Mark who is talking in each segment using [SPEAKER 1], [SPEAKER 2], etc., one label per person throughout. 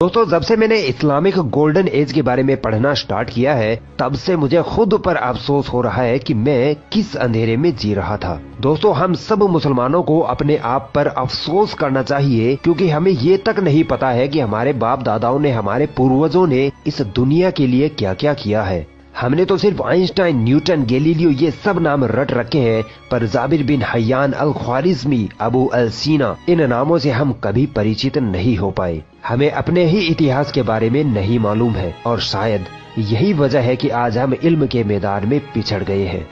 [SPEAKER 1] दोस्तों, जब से मैंने इस्लामिक गोल्डन एज के बारे में पढ़ना स्टार्ट किया है, तब से मुझे खुद पर अफसोस हो रहा है कि मैं किस अंधेरे में जी रहा था। दोस्तों, हम सब मुसलमानों को अपने आप पर अफसोस करना चाहिए, क्योंकि हमें ये तक नहीं पता है कि हमारे बाप दादाओं ने, हमारे पूर्वजों ने इस दुनिया के लिए क्या क्या किया है। हमने तो सिर्फ आइंस्टाइन, न्यूटन, गैलीलियो ये सब नाम रट रखे हैं, पर जाबिर बिन हय्यान अल ख्वारिज़मी, अबू अल सीना, इन नामों से हम कभी परिचित नहीं हो पाए। हमें अपने ही इतिहास के बारे में नहीं मालूम है, और शायद यही वजह है कि आज हम इल्म के मैदान में पिछड़ गए हैं।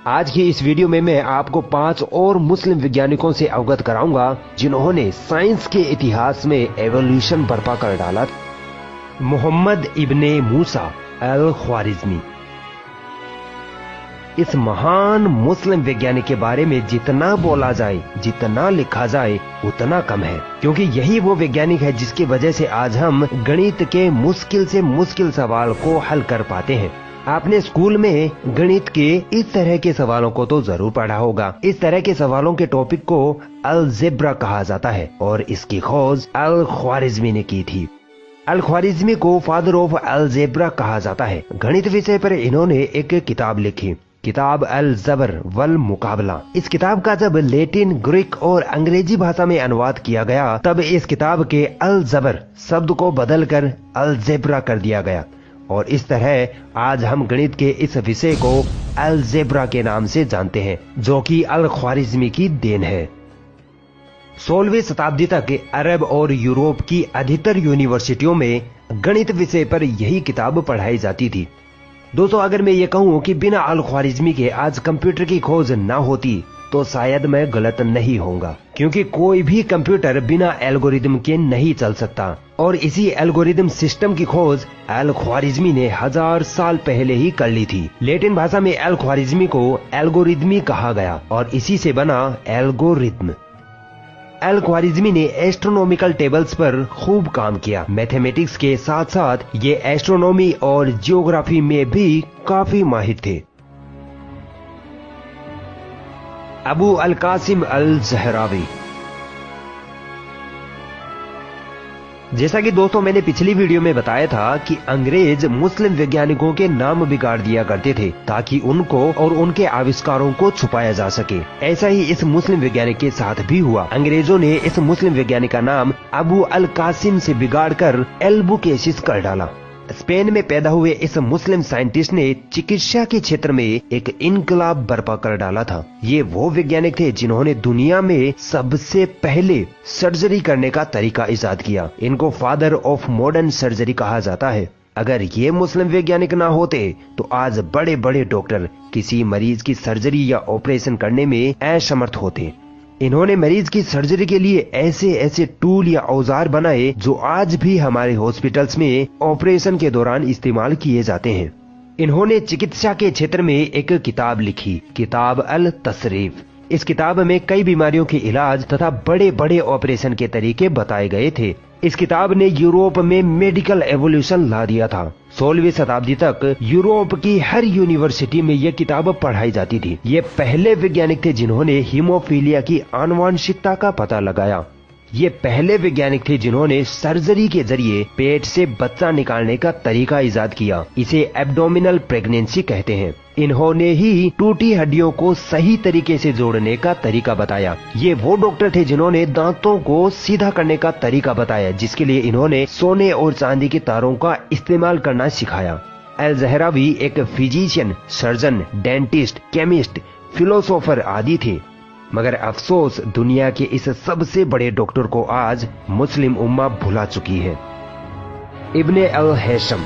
[SPEAKER 1] आज की इस वीडियो में मैं आपको 5 और मुस्लिम वैज्ञानिकों से अवगत कराऊंगा जिन्होंने साइंस के इतिहास में एवोल्यूशन बर्पा कर डाला। मोहम्मद इब्ने मूसा अल ख्वारिज़मी। इस महान मुस्लिम वैज्ञानिक के बारे में जितना बोला जाए, जितना लिखा जाए, उतना कम है, क्योंकि यही वो वैज्ञानिक है जिसकी वजह से आज हम गणित के मुश्किल से मुश्किल सवाल को हल कर पाते हैं। आपने स्कूल में गणित के इस तरह के सवालों को तो जरूर पढ़ा होगा। इस तरह के सवालों के टॉपिक को अलजेब्रा कहा जाता है, और इसकी खोज अल ख्वारिज़मी ने की थी। अल ख्वारिज़मी को फादर ऑफ अलजेब्रा कहा जाता है। गणित विषय पर इन्होंने एक किताब लिखी, किताब अल जबर वल मुकाबला। इस किताब का जब लैटिन, ग्रीक और अंग्रेजी भाषा में अनुवाद किया गया, तब इस किताब के अल जबर शब्द को बदलकर अलजेब्रा कर दिया गया, और इस तरह आज हम गणित के इस विषय को अलजेब्रा के नाम से जानते हैं, जो कि अल ख्वारिज़मी की देन है। 16वीं शताब्दी तक अरब और यूरोप की अधिकतर यूनिवर्सिटियों में गणित विषय पर यही किताब पढ़ाई जाती थी। दोस्तों, अगर मैं ये कहूँ कि बिना अल ख्वारिज़मी के आज कंप्यूटर की खोज ना होती, तो शायद मैं गलत नहीं होऊंगा, क्योंकि कोई भी कंप्यूटर बिना एल्गोरिदम के नहीं चल सकता, और इसी एल्गोरिदम सिस्टम की खोज अल ख्वारिज़मी ने 1000 साल पहले ही कर ली थी। लैटिन भाषा में अल ख्वारिज़मी को एल्गोरिदमी कहा गया, और इसी से बना एल्गोरिथम। अल ख्वारिज़मी ने एस्ट्रोनॉमिकल टेबल्स पर खूब काम किया। मैथमेटिक्स के साथ साथ ये एस्ट्रोनॉमी और जियोग्राफी में भी काफी माहिर थे। अबू अल कासिम अल ज़हरावी। जैसा कि दोस्तों मैंने पिछली वीडियो में बताया था कि अंग्रेज मुस्लिम वैज्ञानिकों के नाम बिगाड़ दिया करते थे, ताकि उनको और उनके आविष्कारों को छुपाया जा सके। ऐसा ही इस मुस्लिम वैज्ञानिक के साथ भी हुआ। अंग्रेजों ने इस मुस्लिम वैज्ञानिक का नाम अबू अल कासिम से बिगाड़कर एल्बुकेसिस कर डाला। स्पेन में पैदा हुए इस मुस्लिम साइंटिस्ट ने चिकित्सा के क्षेत्र में एक इनकलाब बर्पा कर डाला था। ये वो वैज्ञानिक थे जिन्होंने दुनिया में सबसे पहले सर्जरी करने का तरीका इजाद किया। इनको फादर ऑफ मॉडर्न सर्जरी कहा जाता है। अगर ये मुस्लिम वैज्ञानिक ना होते तो आज बड़े बड़े डॉक्टर किसी मरीज की सर्जरी या ऑपरेशन करने में असमर्थ होते। इन्होंने मरीज की सर्जरी के लिए ऐसे ऐसे टूल या औजार बनाए जो आज भी हमारे हॉस्पिटल्स में ऑपरेशन के दौरान इस्तेमाल किए जाते हैं। इन्होंने चिकित्सा के क्षेत्र में एक किताब लिखी, किताब अल तसरीफ। इस किताब में कई बीमारियों के इलाज तथा बड़े बड़े ऑपरेशन के तरीके बताए गए थे। इस किताब ने यूरोप में मेडिकल एवोल्यूशन ला दिया था। 16वीं शताब्दी तक यूरोप की हर यूनिवर्सिटी में यह किताब पढ़ाई जाती थी। ये पहले वैज्ञानिक थे जिन्होंने हीमोफीलिया की आनुवंशिकता का पता लगाया। ये पहले वैज्ञानिक थे जिन्होंने सर्जरी के जरिए पेट से बच्चा निकालने का तरीका इजाद किया। इसे एब्डोमिनल प्रेगनेंसी कहते हैं। इन्होंने ही टूटी हड्डियों को सही तरीके से जोड़ने का तरीका बताया। ये वो डॉक्टर थे जिन्होंने दांतों को सीधा करने का तरीका बताया, जिसके लिए इन्होंने सोने और चांदी के तारों का इस्तेमाल करना सिखाया। अल ज़हरावी एक physician, surgeon, dentist, chemist, philosopher आदि थे। मगर अफसोस, दुनिया के इस सबसे बड़े डॉक्टर को आज मुस्लिम उम्मा भुला चुकी है। इब्ने अल हैशम।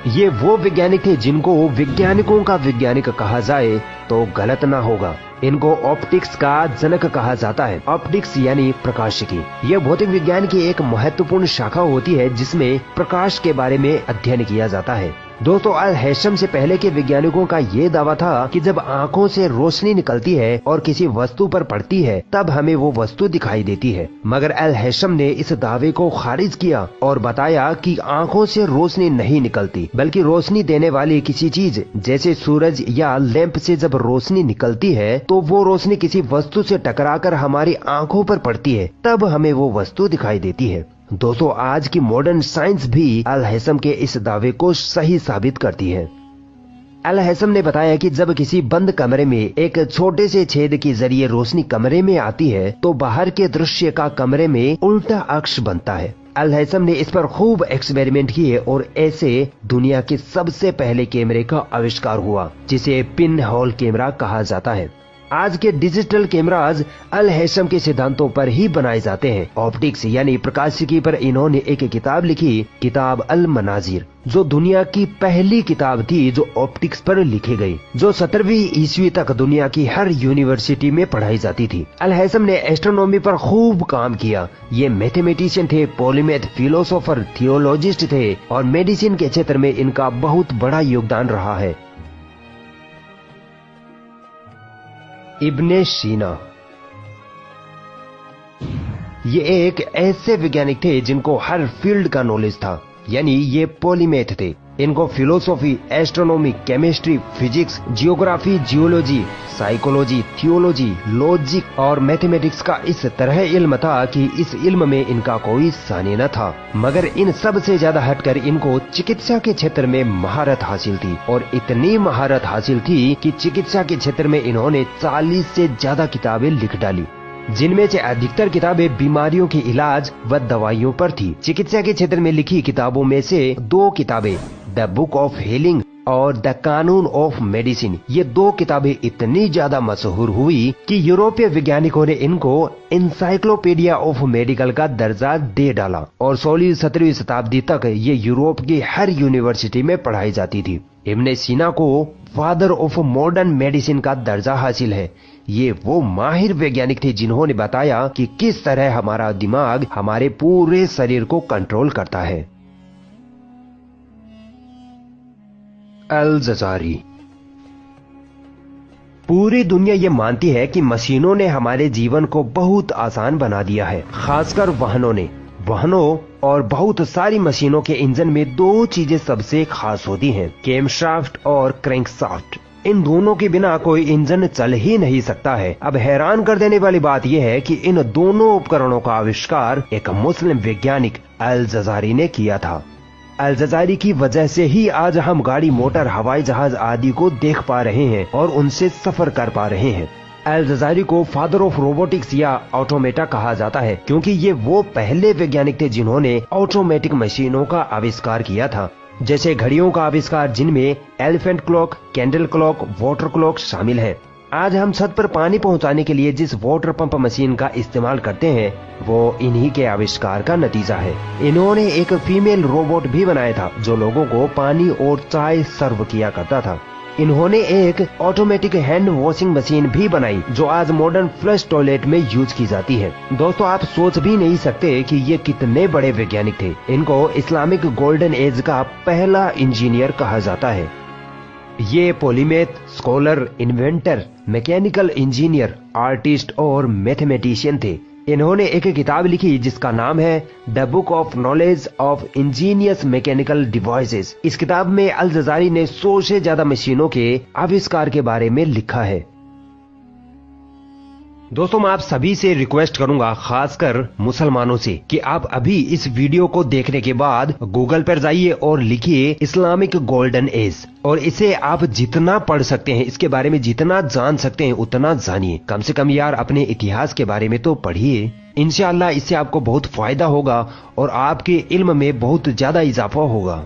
[SPEAKER 1] ये वो वैज्ञानिक थे जिनको वैज्ञानिकों का वैज्ञानिक कहा जाए तो गलत ना होगा। इनको ऑप्टिक्स का जनक कहा जाता है। ऑप्टिक्स यानी प्रकाशिकी। यह भौतिक विज्ञान की एक महत्वपूर्ण शाखा होती है जिसमें प्रकाश के बारे में अध्ययन किया जाता है। दोस्तों अल हैशम से पहले के वैज्ञानिकों का ये दावा था कि जब आंखों से रोशनी निकलती है और किसी वस्तु पर पड़ती है तब हमें वो वस्तु दिखाई देती है, मगर अल हैशम ने इस दावे को खारिज किया और बताया कि आंखों से रोशनी नहीं निकलती, बल्कि रोशनी देने वाली किसी चीज जैसे सूरज या लैंप से जब रोशनी निकलती है तो वो रोशनी किसी वस्तु से टकराकर हमारी आंखों पर पड़ती है, तब हमें वो वस्तु दिखाई देती है। दोस्तों आज की मॉडर्न साइंस भी अल हैशम के इस दावे को सही साबित करती है। अल हैशम ने बताया कि जब किसी बंद कमरे में एक छोटे से छेद के जरिए रोशनी कमरे में आती है तो बाहर के दृश्य का कमरे में उल्टा अक्ष बनता है। अल हैशम ने इस पर खूब एक्सपेरिमेंट किए और ऐसे दुनिया के सबसे पहले कैमरे का आविष्कार हुआ, जिसे पिन होल कैमरा कहा जाता है। आज के डिजिटल कैमराज अल हैशम के सिद्धांतों पर ही बनाए जाते हैं। ऑप्टिक्स यानी प्रकाशिकी पर इन्होंने एक किताब लिखी, किताब अल मनाजिर, जो दुनिया की पहली किताब थी जो ऑप्टिक्स पर लिखी गई, जो 17वीं ईस्वी तक दुनिया की हर यूनिवर्सिटी में पढ़ाई जाती थी। अल हैशम ने एस्ट्रोनॉमी पर खूब काम किया। ये मैथमेटिशियन थे, पॉलीमैथ, फिलोसोफर, थियोलॉजिस्ट थे और मेडिसिन के क्षेत्र में इनका बहुत बड़ा योगदान रहा है। इब्ने सीना, ये एक ऐसे वैज्ञानिक थे जिनको हर फील्ड का नॉलेज था, यानी ये पॉलीमैथ थे। इनको philosophy, astronomy, chemistry, physics, geography, geology, psychology, theology, logic और मैथमेटिक्स का इस तरह इल्म था कि इस इल्म में इनका कोई सानी न था। मगर इन सब से ज्यादा हटकर इनको चिकित्सा के क्षेत्र में महारत हासिल थी, और इतनी महारत हासिल थी कि चिकित्सा के क्षेत्र में इन्होंने 40 से ज्यादा किताबें लिख डाली, जिनमें से अधिकतर किताबें बीमारियों के इलाज व दवाइयों पर थी। चिकित्सा के क्षेत्र में लिखी किताबों में से 2 किताबें, द बुक ऑफ हीलिंग और द कानून ऑफ मेडिसिन, ये 2 किताबें इतनी ज्यादा मशहूर हुई कि यूरोपीय वैज्ञानिकों ने इनको एनसाइक्लोपीडिया ऑफ मेडिकल का दर्जा दे डाला, और 16वीं-17वीं शताब्दी तक ये यूरोप की हर यूनिवर्सिटी में पढ़ाई जाती थी। इब्ने सीना को फादर ऑफ मॉडर्न मेडिसिन का दर्जा हासिल है। ये वो माहिर वैज्ञानिक थे जिन्होंने बताया कि किस तरह हमारा दिमाग हमारे पूरे शरीर को कंट्रोल करता है। अल जजारी, पूरी दुनिया ये मानती है कि मशीनों ने हमारे जीवन को बहुत आसान बना दिया है, खासकर वाहनों और बहुत सारी मशीनों के इंजन में 2 चीजें सबसे खास होती हैं, कैमशाफ्ट और क्रैंकशाफ्ट। इन दोनों के बिना कोई इंजन चल ही नहीं सकता है। अब हैरान कर देने वाली बात यह है कि इन दोनों उपकरणों का आविष्कार एक मुस्लिम वैज्ञानिक अल जजारी ने किया था। अल जजारी की वजह से ही आज हम गाड़ी, मोटर, हवाई जहाज आदि को देख पा रहे हैं और उनसे सफर कर पा रहे हैं। अल जजारी को फादर ऑफ रोबोटिक्स या ऑटोमेटा कहा जाता है, क्योंकि ये वो पहले वैज्ञानिक थे जिन्होंने ऑटोमेटिक मशीनों का आविष्कार किया था, जैसे घड़ियों का आविष्कार, जिनमें elephant clock, candle clock, water clock शामिल है। आज हम छत पर पानी पहुंचाने के लिए जिस वाटर पंप मशीन का इस्तेमाल करते हैं वो इन्हीं के आविष्कार का नतीजा है। इन्होंने एक फीमेल रोबोट भी बनाया था जो लोगों को पानी और चाय सर्व किया करता था। इन्होंने एक ऑटोमेटिक हैंड वॉशिंग मशीन भी बनाई जो आज मॉडर्न फ्लश टॉयलेट में यूज की जाती है। दोस्तों आप सोच भी नहीं सकते कि ये कितने बड़े वैज्ञानिक थे। इनको इस्लामिक गोल्डन एज का पहला इंजीनियर कहा जाता है। ये polymath, scholar, inventor, mechanical engineer, artist और मैथमेटिशियन थे। इन्होंने एक किताब लिखी जिसका नाम है the book of knowledge of Angénieux mechanical devices. इस किताब में अल जजारी ने 100 से ज्यादा मशीनों के आविष्कार के बारे में लिखा है। दोस्तों मैं आप सभी से रिक्वेस्ट करूंगा, खासकर मुसलमानों से, कि आप अभी इस वीडियो को देखने के बाद गूगल पर जाइए और लिखिए इस्लामिक गोल्डन एज, और इसे आप जितना पढ़ सकते हैं, इसके बारे में जितना जान सकते हैं उतना जानिए। कम से कम यार अपने इतिहास के बारे में तो पढ़िए। इंशाअल्लाह इससे आपको बहुत फायदा होगा और आपके इल्म में बहुत ज्यादा इजाफा होगा।